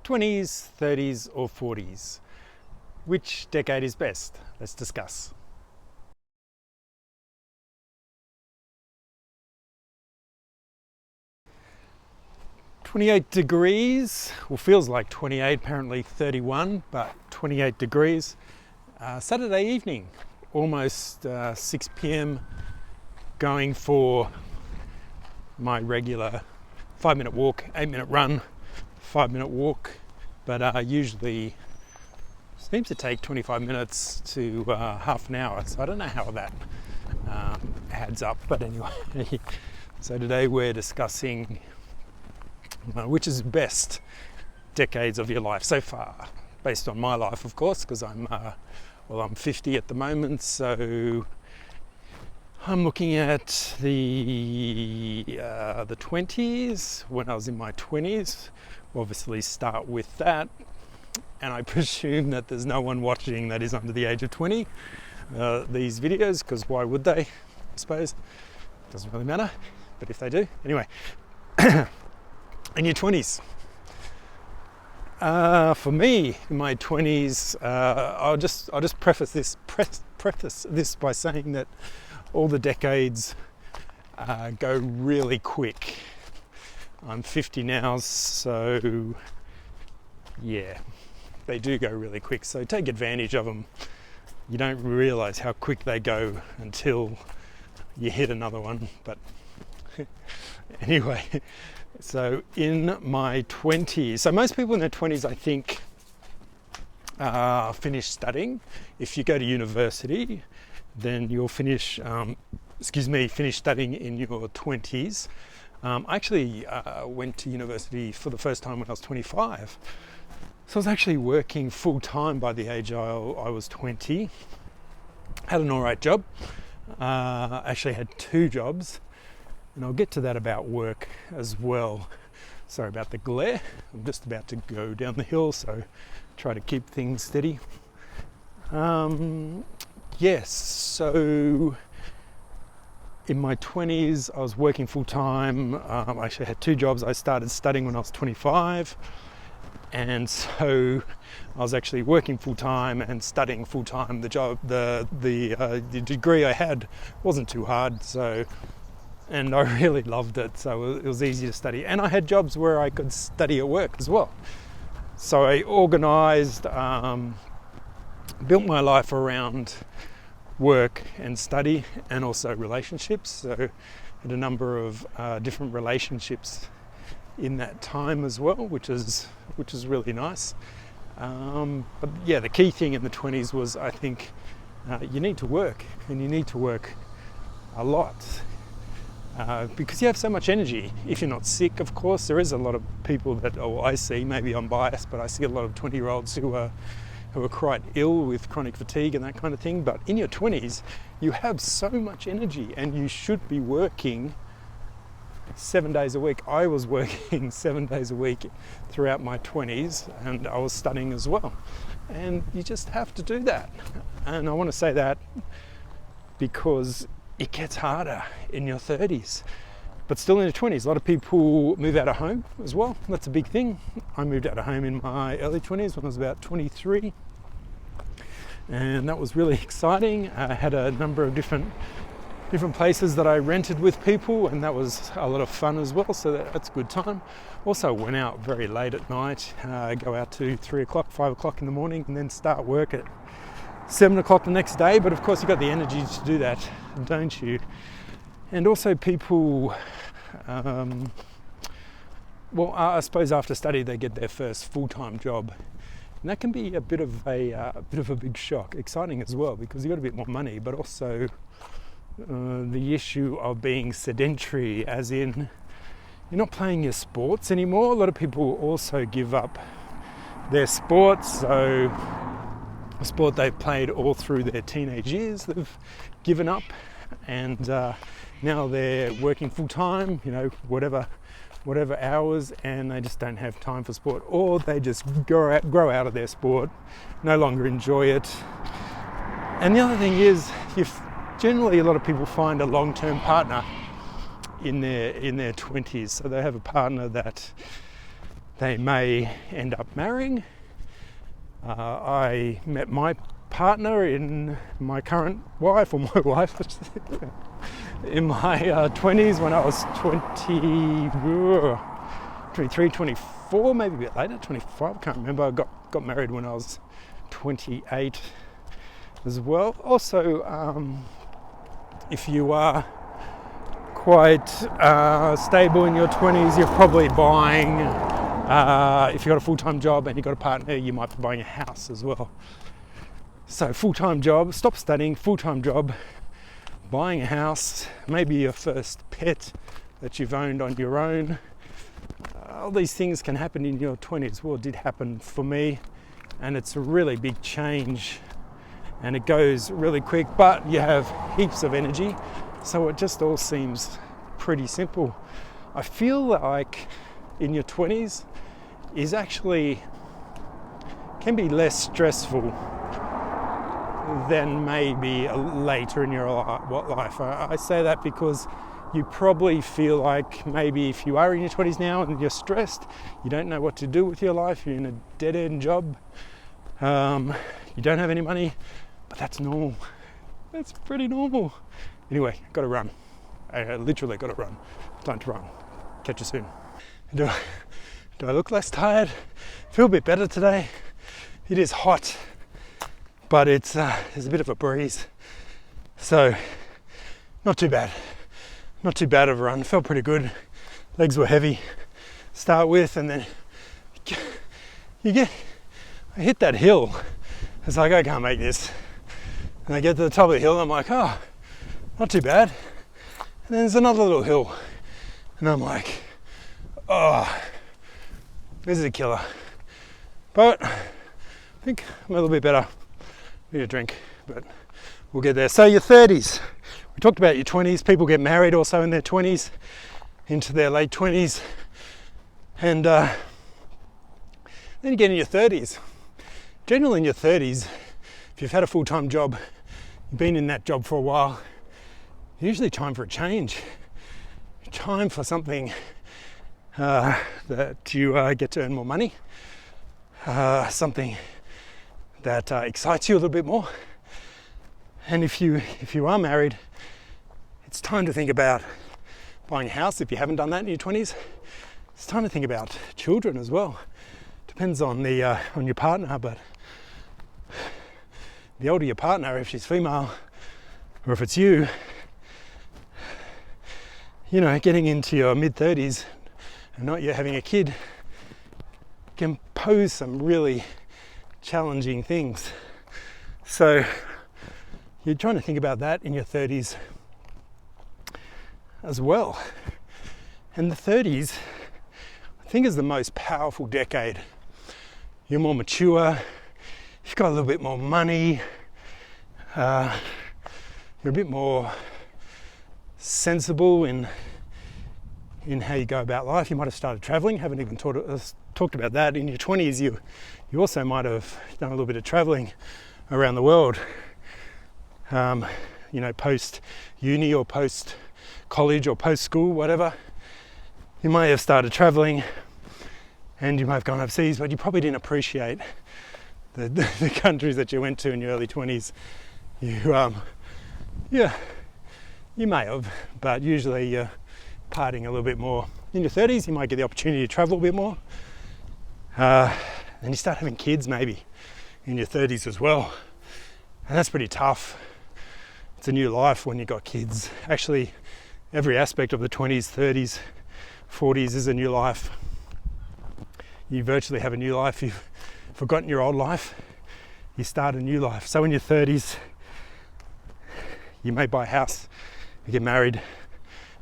20s, 30s or 40s? Which decade is best? Let's discuss. "28 degrees, well, feels like 28, apparently 31, but 28 degrees. Saturday evening, almost 6 p.m, going for my regular 5-minute walk, 8-minute run, 5-minute walk, but usually seems to take 25 minutes to half an hour, so I don't know how that adds up, but anyway. So today we're discussing which is the best decades of your life so far, based on my life, of course, because I'm 50 at the moment, so I'm looking at the 20s. When I was in my 20s, we'll obviously start with that, and I presume that there's no one watching that is under the age of 20 these videos, because why would they? I suppose doesn't really matter, but if they do, anyway. In your 20s. For me, in my 20s, I'll just preface this by saying that all the decades go really quick. I'm 50 now, so yeah, they do go really quick. So take advantage of them. You don't realise how quick they go until you hit another one. But anyway. So in my 20s, so most people in their 20s, I think, finish studying. If you go to university, then you'll finish studying in your 20s. I actually went to university for the first time when I was 25. So I was actually working full time by the age I was 20. Had an all right job. Actually had 2 jobs. And I'll get to that about work as well. Sorry about the glare. I'm just about to go down the hill, so try to keep things steady. Yes, so in my 20s, I was working full time. I actually had 2 jobs. I started studying when I was 25. And so I was actually working full time and studying full time. The job, the degree I had wasn't too hard, and I really loved it, so it was easy to study. And I had jobs where I could study at work as well. So I organised, built my life around work and study, and also relationships. So I had a number of different relationships in that time as well, which is really nice. But yeah, the key thing in the 20s was, I think, you need to work, and you need to work a lot. Because you have so much energy. If you're not sick, of course, there is a lot of people that, I see, maybe I'm biased, but I see a lot of 20-year-olds who are quite ill with chronic fatigue and that kind of thing. But in your 20s, you have so much energy, and you should be working 7 days a week. I was working 7 days a week throughout my 20s, and I was studying as well. And you just have to do that. And I want to say that because it gets harder in your 30s, but still in your 20s. A lot of people move out of home as well. That's a big thing. I moved out of home in my early 20s when I was about 23, and that was really exciting. I had a number of different places that I rented with people, and that was a lot of fun as well, so that's a good time. Also went out very late at night, go out to 3 o'clock, 5 o'clock in the morning, and then start work at 7 o'clock the next day. But of course you've got the energy to do that, don't you? And also people, I suppose after study they get their first full-time job, and that can be a bit of a big shock. Exciting as well, because you've got a bit more money, but also the issue of being sedentary, as in you're not playing your sports anymore. A lot of people also give up their sports, so a sport they've played all through their teenage years, they've given up, and now they're working full time, whatever hours, and they just don't have time for sport, or they just grow out of their sport, no longer enjoy it. And the other thing is, generally a lot of people find a long-term partner in their 20s, so they have a partner that they may end up marrying. I met my partner in my current wife, or my wife, in my 20s when I was 23, 24, maybe a bit later, 25, I can't remember. I got married when I was 28 as well. Also, if you are quite stable in your 20s, you're probably buying, if you've got a full-time job and you've got a partner, you might be buying a house as well. So full-time job, stop studying, full-time job, buying a house, maybe your first pet that you've owned on your own. All these things can happen in your 20s. Well, it did happen for me, and it's a really big change, and it goes really quick, but you have heaps of energy, so it just all seems pretty simple. I feel like in your 20s is actually can be less stressful than maybe later in your life. I say that because you probably feel like maybe if you are in your 20s now and you're stressed, you don't know what to do with your life, you're in a dead-end job, you don't have any money, but that's normal. That's pretty normal. Anyway, got to run. I literally got to run. Time to run. Catch you soon. Do I look less tired? Feel a bit better today. It is hot, but there's a bit of a breeze, so not too bad. Not too bad of a run. Felt pretty good. Legs were heavy to start with, and then I hit that hill. It's like, I can't make this. And I get to the top of the hill, and I'm like, oh, not too bad. And then there's another little hill, and I'm like, oh, this is a killer. But I think I'm a little bit better. Need a drink, but we'll get there. So your 30s. We talked about your 20s. People get married also in their 20s, into their late 20s. And then you get in your 30s. Generally in your 30s, if you've had a full-time job, you've been in that job for a while, usually time for a change. Time for something that you get to earn more money. Something that excites you a little bit more. And if you are married, it's time to think about buying a house if you haven't done that in your 20s. It's time to think about children as well. Depends on your partner, but the older your partner, if she's female or if it's you, getting into your mid-30s and not yet having a kid can pose some really challenging things. So you're trying to think about that in your 30s as well. And the 30s, I think, is the most powerful decade. You're more mature, you've got a little bit more money, you're a bit more sensible in how you go about life. You might have started traveling, haven't even talked about that. In your 20s, you also might have done a little bit of traveling around the world, post uni or post college or post school, whatever. You may have started traveling and you may have gone overseas, but you probably didn't appreciate the countries that you went to in your early 20s. You may have, but usually you're partying a little bit more. In your 30s, you might get the opportunity to travel a bit more. Then you start having kids maybe in your 30s as well. And that's pretty tough. It's a new life when you've got kids. Actually, every aspect of the 20s, 30s, 40s is a new life. You virtually have a new life. You've forgotten your old life. You start a new life. So in your 30s, you may buy a house, you get married,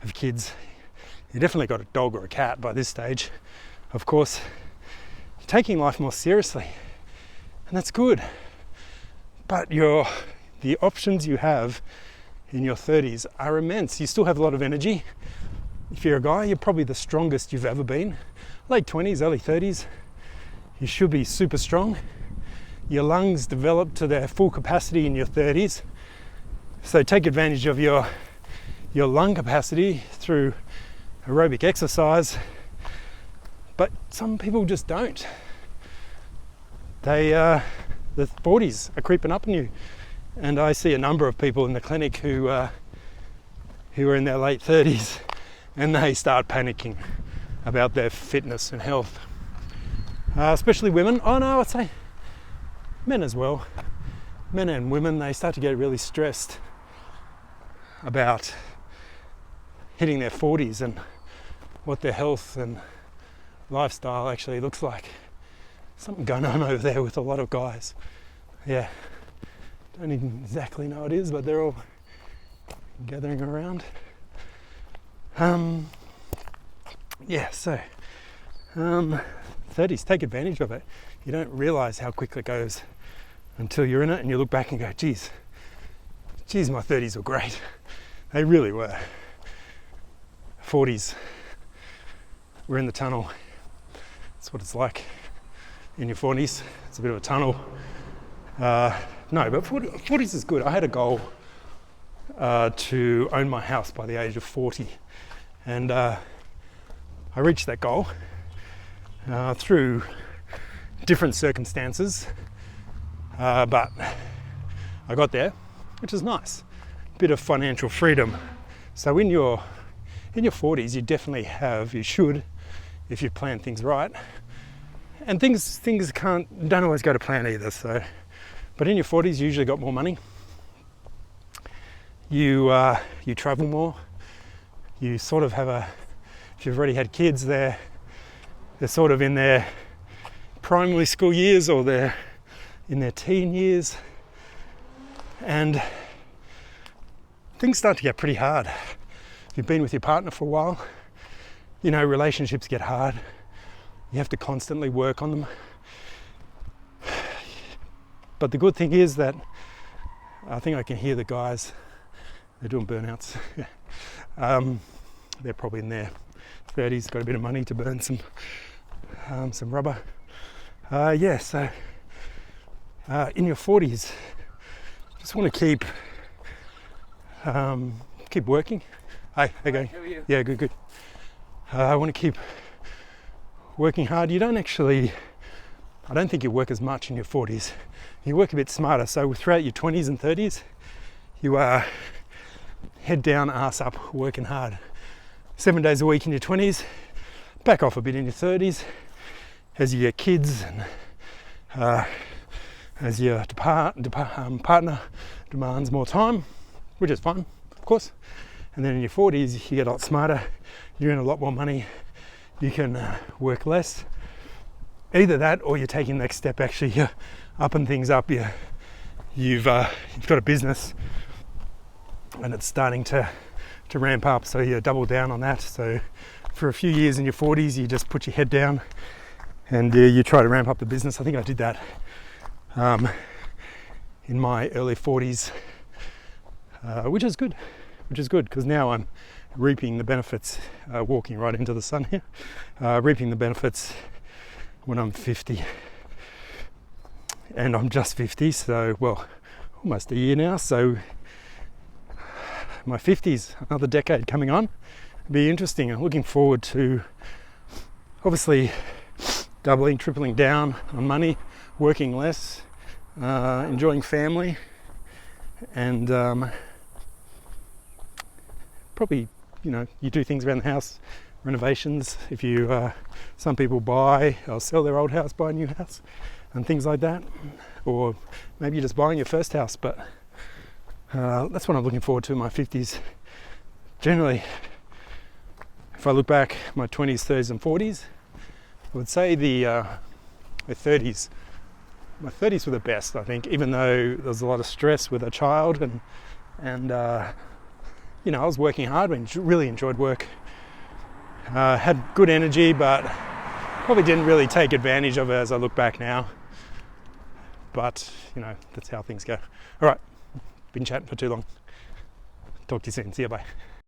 have kids. You definitely got a dog or a cat by this stage. Of course, you're taking life more seriously, and that's good. But the options you have in your 30s are immense. You still have a lot of energy. If you're a guy, you're probably the strongest you've ever been. Late 20s, early 30s, you should be super strong. Your lungs develop to their full capacity in your 30s. So take advantage of your lung capacity through aerobic exercise. But some people just don't. The 40s are creeping up on you. And I see a number of people in the clinic who are in their late 30s, and they start panicking about their fitness and health. Especially women. Oh no, I'd say men as well. Men and women, they start to get really stressed about hitting their 40s and what their health and lifestyle actually looks like. Something going on over there with a lot of guys. Yeah, don't even exactly know what it is, but they're all gathering around. Yeah, so 30s, take advantage of it. You don't realise how quick it goes until you're in it, and you look back and go, geez, my 30s were great. They really were. 40s, we're in the tunnel. That's what it's like in your 40s. It's a bit of a tunnel. No, but 40s is good. I had a goal to own my house by the age of 40, and I reached that goal through different circumstances, but I got there, which is nice. Bit of financial freedom. So in your 40s, you definitely you should, if you plan things right. And things don't always go to plan either. So, but in your 40s, you usually got more money. You travel more. You sort of if you've already had kids, they're sort of in their primary school years, or they're in their teen years, and things start to get pretty hard. If you've been with your partner for a while, you know, relationships get hard. You have to constantly work on them. But the good thing is that I think I can hear the guys, they're doing burnouts. They're probably in their 30s, got a bit of money to burn some rubber. So in your 40s, just want to keep working. Hi, okay. How are you? Yeah, good. I want to keep working hard. I don't think you work as much in your 40s. You work a bit smarter. So throughout your 20s and 30s, you are head down, ass up, working hard. 7 days a week in your 20s, back off a bit in your 30s. As you get kids and as your partner demands more time, which is fun, of course. And then in your 40s, you get a lot smarter, you earn a lot more money, you can work less. Either that, or you're taking the next step, actually you're upping things up. You've got a business and it's starting to ramp up, so you double down on that. So for a few years in your 40s, you just put your head down and you try to ramp up the business. I think I did that in my early 40s, which is good because now I'm reaping the benefits, walking right into the sun here, reaping the benefits when I'm 50. And I'm just 50, so, well, almost a year now, so my 50s, another decade coming on. It'll be interesting. I'm looking forward to obviously doubling, tripling down on money, working less, enjoying family, and probably, you do things around the house, renovations. If you, some people buy or sell their old house, buy a new house, and things like that. Or maybe you're just buying your first house, but that's what I'm looking forward to in my 50s. Generally, if I look back, my 20s, 30s and 40s, I would say the 30s. My 30s were the best, I think, even though there was a lot of stress with a child and I was working hard, I really enjoyed work. Had good energy, but probably didn't really take advantage of it as I look back now. But, that's how things go. All right, been chatting for too long. Talk to you soon. See you, bye.